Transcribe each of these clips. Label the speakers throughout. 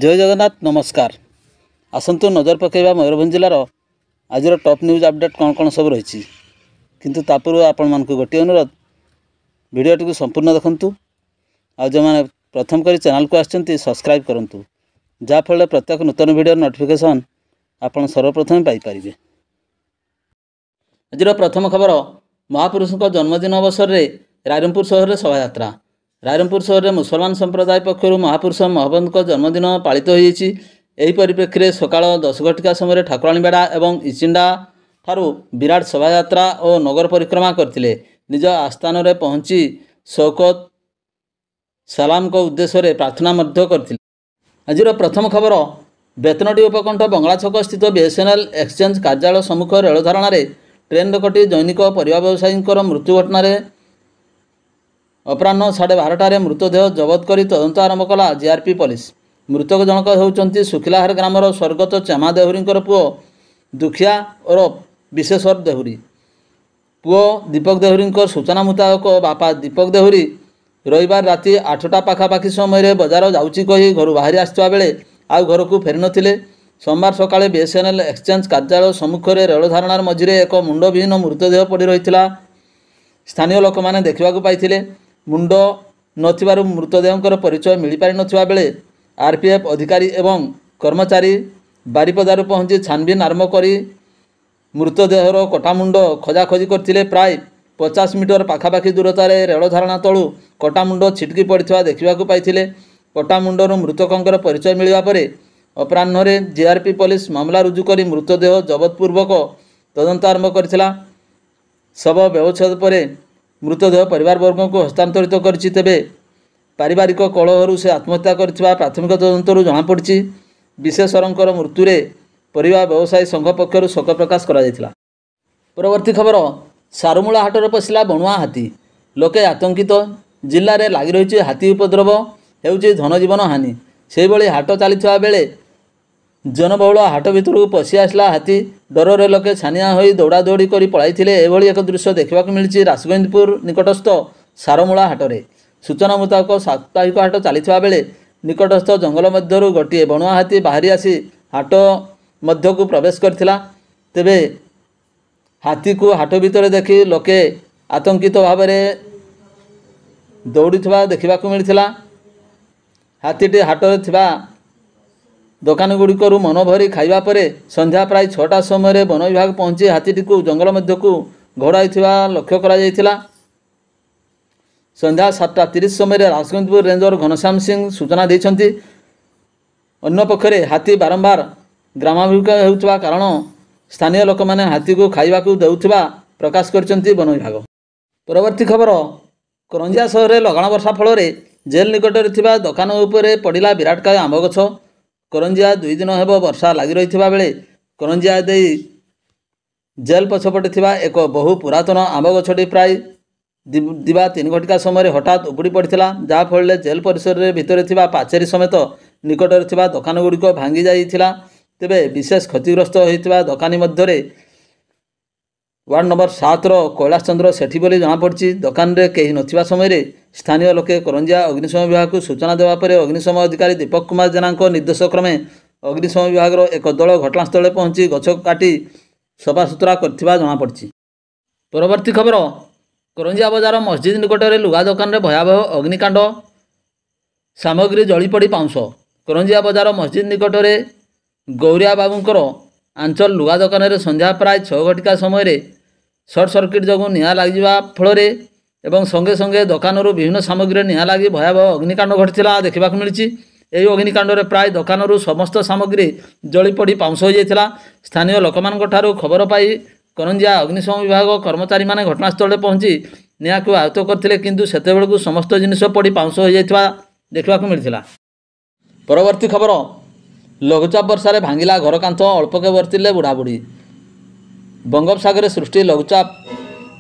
Speaker 1: जय जगन्नाथ नमस्कार। आसतु नजर पकेबा मयूरभंज जिलार आज टॉप न्यूज अपडेट कौन कौन सब रही किंतु तापूर्व आपण मानक गोटे अनुरोध वीडियोटी को संपूर्ण देखंतु आ जो मैंने प्रथम करी चैनल को आछंती सब्सक्राइब करंतु जाफल प्रत्येक नूतन वीडियो नोटिफिकेशन आपण सर्वप्रथम पाई परिबे। आज प्रथम खबर महापुरुष जन्मदिन अवसर में रायरंगपुर सहर में शोभा यात्रा। रायरंगपुर सहर में मुसलमान संप्रदाय पक्षर महापुरुष महबूबंद जन्मदिन पालित होही परिप्रेक्षी में सकाल 10 घटिका समय ठाकुराणीबेड़ा और इचिंडा ठारू विराट शोभा यात्रा और नगर परिक्रमा करते निज आस्थान में पहुँची शौकत सलाम को उद्देश्य प्रार्थना करते। आज प्रथम खबर बेतनटी उपकंठ बंगला छक स्थित बीएसएनएल एक्सचेंज कार्यालय सम्मुख रेल धारणा ट्रेन कटी दैनिक परिवा व्यवसायी मृत्यु घटना अपराह 12:30 मृतदेह जबत कर तदंत आरंभ कला जीआरपी पुलिस। मृतक जनक होउचंती सुखिलाहार ग्रामर स्वर्गत चेमा देहुरी पुओ दुखिया और विशेश्वर देहुरी। पुओ दीपक देहुरी सूचना मुताबक बापा दीपक देहुरी रविवार राति 8टा पाखापाखि समय बजार जाऊँगी कही घर बाहरी आसुवा बेले आउ घर को फेरी नथिले। सोमवार सकाळे बीएसएनएल एक्सचेंज कार्यालय सम्मुख में रेल धारणार मझिरे एक मुंडविहीन मृतदेह पड़ी रही स्थानीय लोक मैंने देखा पाई। मुंड नथिबारु मृतदेहंकर परिचय मिल पारि नथिबा बेले आरपीएफ अधिकारी एवं कर्मचारी बारिपदारू पहुँची छानबीन आरंभ करी मृतदेहर कटामुंड खोजाखोजी करथिले। प्राय 50 मीटर पाखापाखि दूरतार रेल धारणा तलू कटामुंड छिटकी पड़ता देखा पाई। कटामुंडर मृतकंकर परिचय मिलवा पर अपराह जीआरपी पुलिस मामला रुजु कर मृतदेह जबतपूर्वक तदंत आरंभ करथिला। शव व्यवच्छेद पर मृतदेह परिवारवर्ग को हस्तांतरित करछि। तेबे पारिवारिक कलहरु से आत्महत्या करथिबा प्राथमिक तदंतरु जଣାपड़ी। विशेषरंकर मृत्युरे परिवार व्यवसायी संघ पक्षरु शोक प्रकाश करा जायतिला। परवर्ती खबर सारुमूला हाटर पशिला बणुआ हाथी लोके आतंकित। जिल्ला रे लागि रहिछि हाथी उपद्रव हेउछि धनजीवन हानि। से भली हाट चलीथिबा बेले जनबहुल हाट भितर पशि आसला हाथी। डर लोके छानिया होई दौड़ा दौड़ी कर पलाइथिले। एभली एक दृश्य देखा मिली राजगोविंदपुर निकटस्थ सारुमूला हाटरे। सूचना मुताबक साप्ताहिक हाट चलीथिबा बेले निकटस्थ जंगल मध्यरु गोटे बणुआ हाथी बाहरी आसी हाट मध्य को प्रवेश करथिला। तेबे हाथी को हाट भितर देखि लोके आतंकित भाव में दौड़ुवा देखा मिलता। हाथीटी हाटरे थिबा दोकान गुड़िकर मन भरी खाइबा परे संध्या प्राय 6टा समय वन विभाग पहुंची हाथीटी को जंगल मध्य को घोड़ाई लक्ष्य करा जायतिला। संध्या 7:30 समय राजगोविंदपुर रेंजर घनश्याम सिंह सूचना देइछंती। अन्य पक्षरे हाथी बारंबार ग्रामाभिमुखी हेउथबा कारण स्थानीय लोक माने हाथी को खाइबा को देउथबा प्रकाश करछंती वन विभाग। परवर्ती खबर करंजिया सहर लगाण वर्षा फल जेल निकटरे थिबा दोकान उपरे पड़िला विराटकाय आंब गछ। करंजिया 2 दिन हेब वर्षा लगी रही बेले करंजिया दे जेल पछपटे थिबा एक बहु पुरातन आंब गछटी प्राय दिवा 3 घटिका समय हठात उपुड़ी पड़ता जहाँफल जेल परिसर भितर थिबा पाचेरी समेत निकटरे थिबा दोकान गुड़िक भांगी जाइथिला। तेबे विशेष क्षतिग्रस्त होइथिबा दोकानी मध्यरे वार्ड नंबर 7 कैलाश चंद्र सेठी बोली जଣାपड़ी। दोकान रे केही नथिबा समय स्थानीय लोके करंजिया अग्निशम विभाग को सूचना देवा पर अग्निशम अधिकारी दीपक कुमार जेना निर्देश क्रमे अग्निशम विभाग एक दल घटनास्थल पहुंची गछ काटी सफासुतरा करथिबा जଣାपड़ी। परवर्ती खबर करंजिया बजार मस्जिद निकटरे लुगा दोकान रे भयावह अग्निकांड सामग्री जली पड़ी पाउंस। करंजिया बजार मस्जिद निकटरे गौरिया बाबूंकर आंचल लुगा दोकान रे संध्या प्राय 6 घटिका समय सर्ट सर्किट जगू निआ लग फल एवं संगे संगे दोकानरू विभिन्न सामग्री निआ लगी भयावह अग्निकांड घटिला देखा मिली। यही अग्निकांड रे प्राय दोकानरू समस्त सामग्री जली पड़ी पाउंस हो जाइथिला। स्थानीय लोकमानक ठारू खबर पाई करंजिया अग्निशम विभाग कर्मचारी माने घटनास्थल पहुंची निआ को आयत्त करथिले किंतु सेतेबेलकू समस्त जिनिस पड़ी पाउंस हो जाइथिबा देखा मिलथिला। परवर्ती खबर लघुचाप वर्षा भांगिला घर कांथ अल्पके बर्तिले बुढ़ाबुढ़ी। बंगोपसागर सृष्टि लघुचाप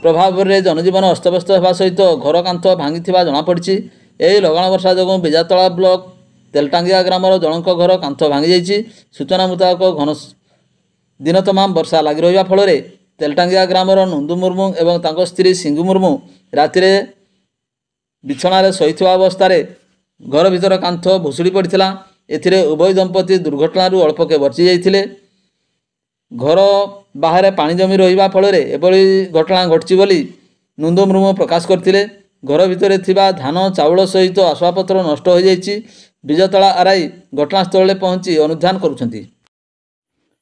Speaker 1: प्रभाव में जनजीवन अस्तव्यस्त होगा सहित घर कांथ भांगी जଣାपड़ी। यही लगाण वर्षा जो बेजातला ब्लॉक तेलटांगिया ग्रामर जनक घर कांथ भांगी जाइए। सूचना मुताबक घन दिन तमाम वर्षा लगी रहा फल तेलटांगिया ग्रामर नंदू मुर्मू और स्त्री सिंगू मुर्मू राति बिछणार शोइथिबा अवस्था घर भीतर कांथ भुशुड़ी पड़ता। ଏଥିରେ ଉଭୟ ଦମ୍ପତି ଦୁର୍ଘଟଣାରୁ ଅଳ୍ପକେ ବର୍ତ୍ତି ଯାଇଥିଲେ। ଘର ବାହାରେ ପାଣି ଜମି ରହିବା ଫଳରେ ଏଭଳି ଘଟଣା ଘଟିଛି ବୋଲି ନୁନ୍ଦୁମୃମ ପ୍ରକାଶ କରିଥିଲେ। ଘର ଭିତରେ ଥିବା ଧାନ ଚାଉଳ ସହିତ ଆସବାବପତ୍ର ନଷ୍ଟ ହୋଇଯାଇଛି। ବିଜୟତଳା ଆର୍ଆଇ ଘଟଣାସ୍ଥଳରେ ପହଞ୍ଚି ଅନୁଧ୍ୟାନ କରୁଛନ୍ତି।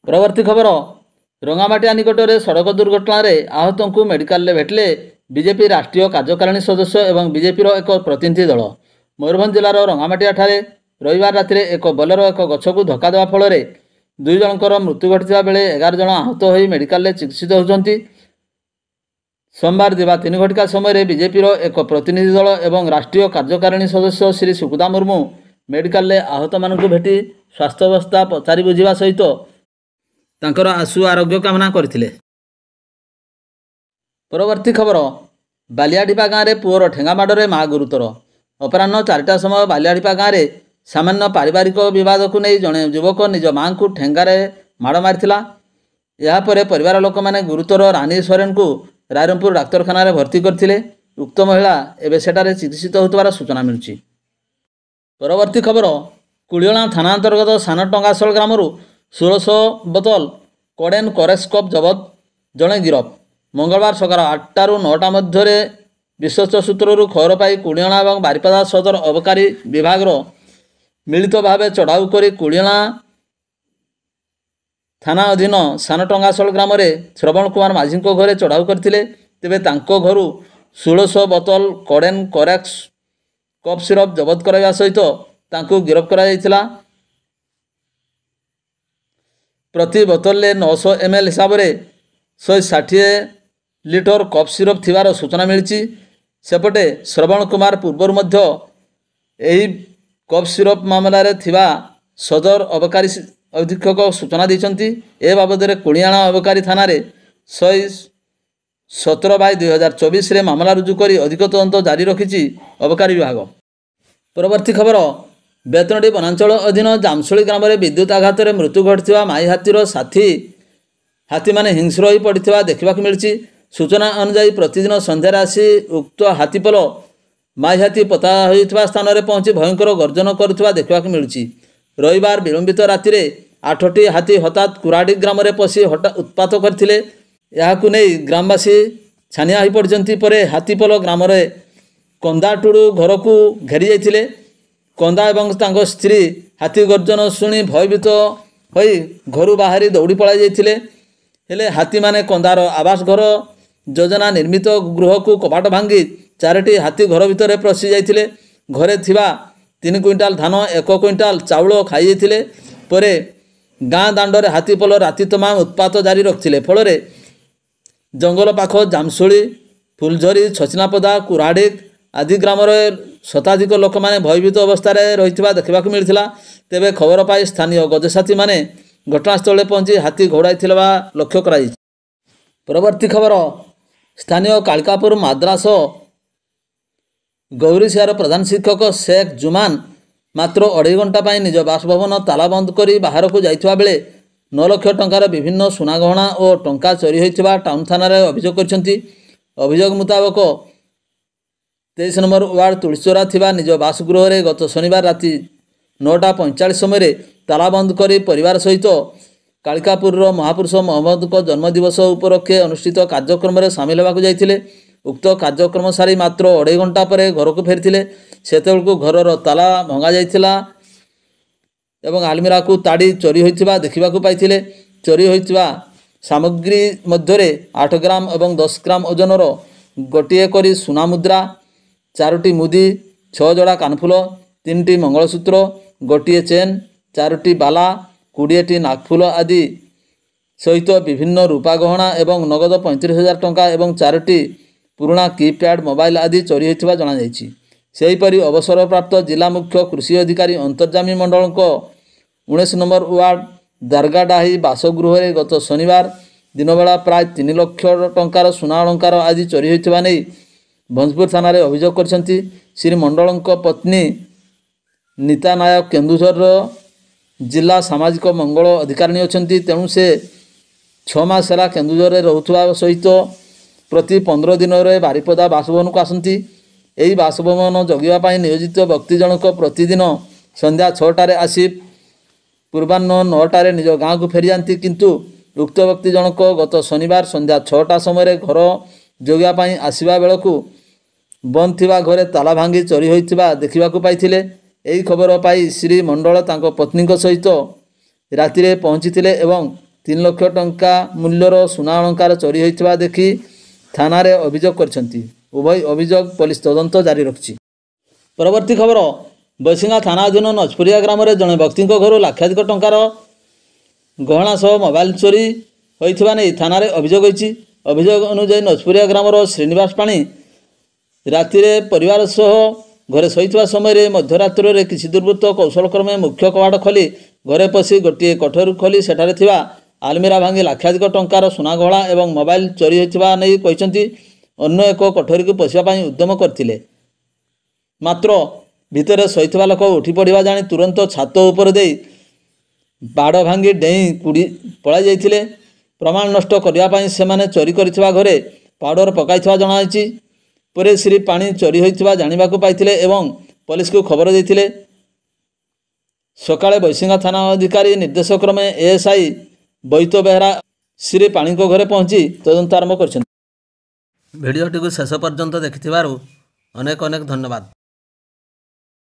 Speaker 1: ପରବର୍ତ୍ତୀ ଖବର, ରଙ୍ଗାମାଟିଆ ନିକଟରେ ସଡ଼କ ଦୁର୍ଘଟଣାରେ ଆହତଙ୍କୁ ମେଡିକାଲରେ ଭେଟିଲେ ବିଜେପି ରାଷ୍ଟ୍ରୀୟ କାର୍ଯ୍ୟକାରିଣୀ ସଦସ୍ୟ ଏବଂ ବିଜେପିର ଏକ ପ୍ରତିନିଧି ଦଳ। ମୟୂରଭଞ୍ଜ ଜିଲ୍ଲାର ରଙ୍ଗାମାଟିଆଠାରେ ରବିବାର ରାତିରେ ଏକ ବୋଲେରୋ ଏକ ଗଛକୁ ଧକ୍କା ଦେବା ଫଳରେ 2 ଜଣଙ୍କର ମୃତ୍ୟୁ ଘଟିଥିବା ବେଳେ 11 ଜଣ ଆହତ ହୋଇ ମେଡିକାଲରେ ଚିକିତ୍ସିତ ହେଉଛନ୍ତି। ସୋମବାର ଦିବା 3 ଘଟିକା ସମୟରେ ବିଜେପିର ଏକ ପ୍ରତିନିଧି ଦଳ ଏବଂ ରାଷ୍ଟ୍ରୀୟ କାର୍ଯ୍ୟକାରିଣୀ ସଦସ୍ୟ ଶ୍ରୀ ସୁକୁଦା ମୁର୍ମୁ ମେଡିକାଲରେ ଆହତମାନଙ୍କୁ ଭେଟି ସ୍ୱାସ୍ଥ୍ୟାବସ୍ଥା ପଚାରି ବୁଝିବା ସହିତ ତାଙ୍କର ଆଶୁ ଆରୋଗ୍ୟ କାମନା କରିଥିଲେ। ପରବର୍ତ୍ତୀ ଖବର, ବାଲିଆଢିପା ଗାଁରେ ପୁଅର ଠେଙ୍ଗା ମାଡ଼ରେ ମା ଗୁରୁତର। ଅପରାହ୍ନ 4ଟା ସମୟ ବାଲିଆଢିପା ଗାଁରେ ସାମାନ୍ୟ ପାରିବାରିକ ବିବାଦକୁ ନେଇ ଜଣେ ଯୁବକ ନିଜ ମାଙ୍କୁ ଠେଙ୍ଗାରେ ମାଡ଼ ମାରିଥିଲା। ଏହାପରେ ପରିବାର ଲୋକମାନେ ଗୁରୁତର ରାନୀ ସୋରେନଙ୍କୁ ରାଇରଙ୍ଗପୁର ଡାକ୍ତରଖାନାରେ ଭର୍ତ୍ତି କରିଥିଲେ। ଉକ୍ତ ମହିଳା ଏବେ ସେଠାରେ ଚିକିତ୍ସିତ ହେଉଥିବାର ସୂଚନା ମିଳୁଛି। ପରବର୍ତ୍ତୀ ଖବର, କୁଳିଅଣା ଥାନା ଅନ୍ତର୍ଗତ ସାନ ଟଙ୍ଗାଶଳ ଗ୍ରାମରୁ 1600 ବୋତଲ କୋଡେନ୍ କରେକ୍ସ କପ୍ ଜବତ, ଜଣେ ଗିରଫ। ମଙ୍ଗଳବାର ସକାଳ 8ଟାରୁ 9ଟା ମଧ୍ୟରେ ବିଶ୍ୱସ୍ତ ସୂତ୍ରରୁ ଖବର ପାଇ କୁଳିଅଣା ଏବଂ ବାରିପଦା ସଦର ଅବକାରୀ ବିଭାଗର ମିଳିତ ଭାବେ ଚଢ଼ାଉ କରି କୁଳିଅଣା ଥାନା ଅଧୀନ ସାନ ଟଙ୍ଗାଶଳ ଗ୍ରାମରେ ଶ୍ରବଣ କୁମାର ମାଝୀଙ୍କ ଘରେ ଚଢ଼ାଉ କରିଥିଲେ। ତେବେ ତାଙ୍କ ଘରୁ 1600 ବୋତଲ କୋଡେନ୍ କରେକ୍ସ କପ୍ ସିରପ ଜବତ କରାଇବା ସହିତ ତାଙ୍କୁ ଗିରଫ କରାଯାଇଥିଲା। ପ୍ରତି ବୋତଲରେ 900 ml ହିସାବରେ 160 ଲିଟର କପ୍ ସିରପ ଥିବାର ସୂଚନା ମିଳିଛି। ସେପଟେ ଶ୍ରବଣ କୁମାର ପୂର୍ବରୁ ମଧ୍ୟ ଏହି କପ୍ ସିରପ ମାମଲାରେ ଥିବା ସଦର ଅବକାରୀ ଅଧୀକ୍ଷକ ସୂଚନା ଦେଇଛନ୍ତି। ଏ ବାବଦରେ କୁଳିଅଣା ଅବକାରୀ ଥାନାରେ 117/2024ରେ ମାମଲା ରୁଜୁ କରି ଅଧିକ ତଦନ୍ତ ଜାରି ରଖିଛି ଅବକାରୀ ବିଭାଗ। ପରବର୍ତ୍ତୀ ଖବର, ବେତନଟୀ ବନାଞ୍ଚଳ ଅଧୀନ ଜାମଶୁଳି ଗ୍ରାମରେ ବିଦ୍ୟୁତ ଆଘାତରେ ମୃତ୍ୟୁ ଘଟିଥିବା ମାଇ ହାତୀର ସାଥୀ ହାତୀମାନେ ହିଂସ୍ର ହୋଇ ପଡ଼ିଥିବା ଦେଖିବାକୁ ମିଳିଛି। ସୂଚନା ଅନୁଯାୟୀ ପ୍ରତିଦିନ ସନ୍ଧ୍ୟାରେ ଆସି ଉକ୍ତ ହାତୀପଲ ମାଇ ହାତୀ ପୋତା ହୋଇଥିବା ସ୍ଥାନରେ ପହଞ୍ଚି ଭୟଙ୍କର ଗର୍ଜନ କରୁଥିବା ଦେଖିବାକୁ ମିଳୁଛି। ରବିବାର ବିଳମ୍ବିତ ରାତିରେ 8ଟି ହାତୀ ହଠାତ୍ କୁରାଡି ଗ୍ରାମରେ ପଶି ଉତ୍ପାତ କରିଥିଲେ। ଏହାକୁ ନେଇ ଗ୍ରାମବାସୀ ଛାନିଆ ହୋଇପଡ଼ିଛନ୍ତି। ପରେ ହାତୀପଲ ଗ୍ରାମରେ କନ୍ଦା ଟୁଡୁ ଘରକୁ ଘେରି ଯାଇଥିଲେ। କନ୍ଦା ଏବଂ ତାଙ୍କ ସ୍ତ୍ରୀ ହାତୀ ଗର୍ଜନ ଶୁଣି ଭୟଭୀତ ହୋଇ ଘରୁ ବାହାରି ଦୌଡ଼ି ପଳାଇ ଯାଇଥିଲେ। ହେଲେ ହାତୀମାନେ କନ୍ଦାର ଆବାସ ଘର ଯୋଜନା ନିର୍ମିତ ଗୃହକୁ କବାଟ ଭାଙ୍ଗି 4ଟି ହାତୀ ଘର ଭିତରେ ପଶି ଯାଇଥିଲେ। ଘରେ ଥିବା 3 କୁଇଣ୍ଟାଲ ଧାନ 1 କୁଇଣ୍ଟାଲ ଚାଉଳ ଖାଇଯାଇଥିଲେ। ପରେ ଗାଁ ଦାଣ୍ଡରେ ହାତୀପଲ ରାତି ତମାମ ଉତ୍ପାତ ଜାରି ରଖିଥିଲେ। ଫଳରେ ଜଙ୍ଗଲ ପାଖ ଜାମଶୁଳି, ଫୁଲଝରି, ଛଚିନାପଦା, କୁରାଡିକ ଆଦି ଗ୍ରାମରେ ଶତାଧିକ ଲୋକମାନେ ଭୟଭୀତ ଅବସ୍ଥାରେ ରହିଥିବା ଦେଖିବାକୁ ମିଳିଥିଲା। ତେବେ ଖବର ପାଇ ସ୍ଥାନୀୟ ଗଜସାଥୀମାନେ ଘଟଣାସ୍ଥଳରେ ପହଞ୍ଚି ହାତୀ ଘଉଡ଼ାଇଥିବା ଲକ୍ଷ୍ୟ କରାଯାଇଛି। ପରବର୍ତ୍ତୀ ଖବର, ସ୍ଥାନୀୟ କାଳିକାପୁର ମାଦ୍ରାସ ଗୌରୀସିଆର ପ୍ରଧାନ ଶିକ୍ଷକ ଶେଖ ଜୁମାନ ମାତ୍ର 2.5 ଘଣ୍ଟା ପାଇଁ ନିଜ ବାସଭବନ ତାଲାବନ୍ଦ କରି ବାହାରକୁ ଯାଇଥିବା ବେଳେ 9 ଲକ୍ଷ ଟଙ୍କାର ବିଭିନ୍ନ ସୁନାଗହଣା ଓ ଟଙ୍କା ଚୋରି ହୋଇଥିବା ଟାଉନ ଥାନାରେ ଅଭିଯୋଗ କରିଛନ୍ତି। ଅଭିଯୋଗ ମୁତାବକ 23 ନମ୍ବର ୱାର୍ଡ ତୁଳସୀଚୋରା ଥିବା ନିଜ ବାସଗୃହରେ ଗତ ଶନିବାର ରାତି 9:45 ସମୟରେ ତାଲାବନ୍ଦ କରି ପରିବାର ସହିତ କାଳିକାପୁରର ମହାପୁରୁଷ ମହମ୍ମଦଙ୍କ ଜନ୍ମଦିବସ ଉପଲକ୍ଷେ ଅନୁଷ୍ଠିତ କାର୍ଯ୍ୟକ୍ରମରେ ସାମିଲ ହେବାକୁ ଯାଇଥିଲେ। ଉକ୍ତ କାର୍ଯ୍ୟକ୍ରମ ସାରି ମାତ୍ର 2.5 ଘଣ୍ଟା ପରେ ଘରକୁ ଫେରିଥିଲେ। ସେତେବେଳକୁ ଘରର ତାଲା ଭଙ୍ଗାଯାଇଥିଲା ଏବଂ ଆଲମିରାକୁ ତାଡ଼ି ଚୋରି ହୋଇଥିବା ଦେଖିବାକୁ ପାଇଥିଲେ। ଚୋରି ହୋଇଥିବା ସାମଗ୍ରୀ ମଧ୍ୟରେ 8 ଗ୍ରାମ ଏବଂ 10 ଗ୍ରାମ ଓଜନର ଗୋଟିଏ କରି ସୁନା ମୁଦ୍ରା, 4ଟି ମୁଦି, 6 ଯୋଡ଼ା କାନଫୁଲ, 3ଟି ମଙ୍ଗଳସୂତ୍ର, ଗୋଟିଏ ଚେନ୍, 4ଟି ବାଲା, 20ଟି ନାକଫୁଲ ଆଦି ସହିତ ବିଭିନ୍ନ ରୂପା ଗହଣା ଏବଂ ନଗଦ 35,000 ଟଙ୍କା ଏବଂ 4ଟି ପୁରୁଣା କିପ୍ୟାଡ୍ ମୋବାଇଲ ଆଦି ଚୋରି ହୋଇଥିବା ଜଣାଯାଇଛି। ସେହିପରି ଅବସରପ୍ରାପ୍ତ ଜିଲ୍ଲା ମୁଖ୍ୟ କୃଷି ଅଧିକାରୀ ଅନ୍ତର୍ଯାମୀ ମଣ୍ଡଳଙ୍କ 19 ନମ୍ବର ୱାର୍ଡ ଦାରଗାଡାହି ବାସଗୃହରେ ଗତ ଶନିବାର ଦିନବେଳା ପ୍ରାୟ 3 ଲକ୍ଷ ଟଙ୍କାର ସୁନା ଅଳଙ୍କାର ଆଦି ଚୋରି ହୋଇଥିବା ନେଇ ଭଞ୍ଜପୁର ଥାନାରେ ଅଭିଯୋଗ କରିଛନ୍ତି। ଶ୍ରୀ ମଣ୍ଡଳଙ୍କ ପତ୍ନୀ ନୀତା ନାୟକ କେନ୍ଦୁଝରର ଜିଲ୍ଲା ସାମାଜିକ ମଙ୍ଗଳ ଅଧିକାରିଣୀ ଅଛନ୍ତି। ତେଣୁ ସେ 6 ମାସ ହେଲା କେନ୍ଦୁଝରରେ ରହୁଥିବା ସହିତ ପ୍ରତି 15 ଦିନରେ ବାରିପଦା ବାସଭବନକୁ ଆସନ୍ତି। ଏହି ବାସଭବନ ଜଗିବା ପାଇଁ ନିୟୋଜିତ ବ୍ୟକ୍ତି ଜଣକ ପ୍ରତିଦିନ ସନ୍ଧ୍ୟା 6ଟାରେ ଆସି ପୂର୍ବାହ୍ନ 9ଟାରେ ନିଜ ଗାଁକୁ ଫେରିଯାଆନ୍ତି। କିନ୍ତୁ ଉକ୍ତ ବ୍ୟକ୍ତି ଜଣକ ଗତ ଶନିବାର ସନ୍ଧ୍ୟା 6ଟା ସମୟରେ ଘର ଜଗିବା ପାଇଁ ଆସିବା ବେଳକୁ ବନ୍ଦ ଥିବା ଘରେ ତାଲା ଭାଙ୍ଗି ଚୋରି ହୋଇଥିବା ଦେଖିବାକୁ ପାଇଥିଲେ। ଏହି ଖବର ପାଇ ଶ୍ରୀ ମଣ୍ଡଳ ତାଙ୍କ ପତ୍ନୀଙ୍କ ସହିତ ରାତିରେ ପହଞ୍ଚିଥିଲେ ଏବଂ 3 ଲକ୍ଷ ଟଙ୍କା ମୂଲ୍ୟର ସୁନା ଅଳଙ୍କାର ଚୋରି ହୋଇଥିବା ଦେଖି ଥାନାରେ ଅଭିଯୋଗ କରିଛନ୍ତି। ଉଭୟ ଅଭିଯୋଗ ପୋଲିସ ତଦନ୍ତ ଜାରି ରଖିଛି। ପରବର୍ତ୍ତୀ ଖବର, ବୈଶିଙ୍ଗା ଥାନା ଅଧୀନ ନଜପୁରିଆ ଗ୍ରାମରେ ଜଣେ ବ୍ୟକ୍ତିଙ୍କ ଘରୁ ଲକ୍ଷାଧିକ ଟଙ୍କାର ଗହଣା ସହ ମୋବାଇଲ ଚୋରି ହୋଇଥିବା ନେଇ ଥାନାରେ ଅଭିଯୋଗ ହୋଇଛି। ଅଭିଯୋଗ ଅନୁଯାୟୀ ନଜପୁରିଆ ଗ୍ରାମର ଶ୍ରୀନିବାସ ପାଣି ରାତିରେ ପରିବାର ସହ ଘରେ ଶୋଇଥିବା ସମୟରେ ମଧ୍ୟରାତ୍ରରେ କିଛି ଦୁର୍ବୃତ୍ତ କୌଶଳକ୍ରମେ ମୁଖ୍ୟ କବାଟ ଖୋଲି ଘରେ ପଶି ଗୋଟିଏ କୋଠରୀ ଖୋଲି ସେଠାରେ ଥିବା ଆଲମିରା ଭାଙ୍ଗି ଲକ୍ଷାଧିକ ଟଙ୍କାର ସୁନା ଗହଣା ଏବଂ ମୋବାଇଲ ଚୋରି ହୋଇଥିବା ନେଇ କହିଛନ୍ତି। ଅନ୍ୟ ଏକ କୋଠରୀକୁ ପଶିବା ପାଇଁ ଉଦ୍ୟମ କରିଥିଲେ, ମାତ୍ର ଭିତରେ ଶୋଇଥିବା ଲୋକ ଉଠି ପଡ଼ିବା ଜାଣି ତୁରନ୍ତ ଛାତ ଉପରେ ଦେଇ ବାଡ଼ ଭାଙ୍ଗି ଡେଇଁ ପଳାଇ ଯାଇଥିଲେ। ପ୍ରମାଣ ନଷ୍ଟ କରିବା ପାଇଁ ସେମାନେ ଚୋରି କରିଥିବା ଘରେ ପାଉଡ଼ର ପକାଇଥିବା ଜଣାଯାଇଛି। ପରେ ଶ୍ରୀ ପାଣି ଚୋରି ହୋଇଥିବା ଜାଣିବାକୁ ପାଇଥିଲେ ଏବଂ ପୋଲିସକୁ ଖବର ଦେଇଥିଲେ। ସକାଳେ ବୈଶିଙ୍ଗା ଥାନା ଅଧିକାରୀ ନିର୍ଦ୍ଦେଶ କ୍ରମେ ଏଏସ୍ଆଇ ବୈତ ବେହେରା ଶ୍ରୀ ପାଣିଙ୍କ ଘରେ ପହଞ୍ଚି ତଦନ୍ତ ଆରମ୍ଭ କରିଛନ୍ତି। ଭିଡ଼ିଓଟିକୁ ଶେଷ ପର୍ଯ୍ୟନ୍ତ ଦେଖିଥିବାରୁ ଅନେକ ଅନେକ ଧନ୍ୟବାଦ।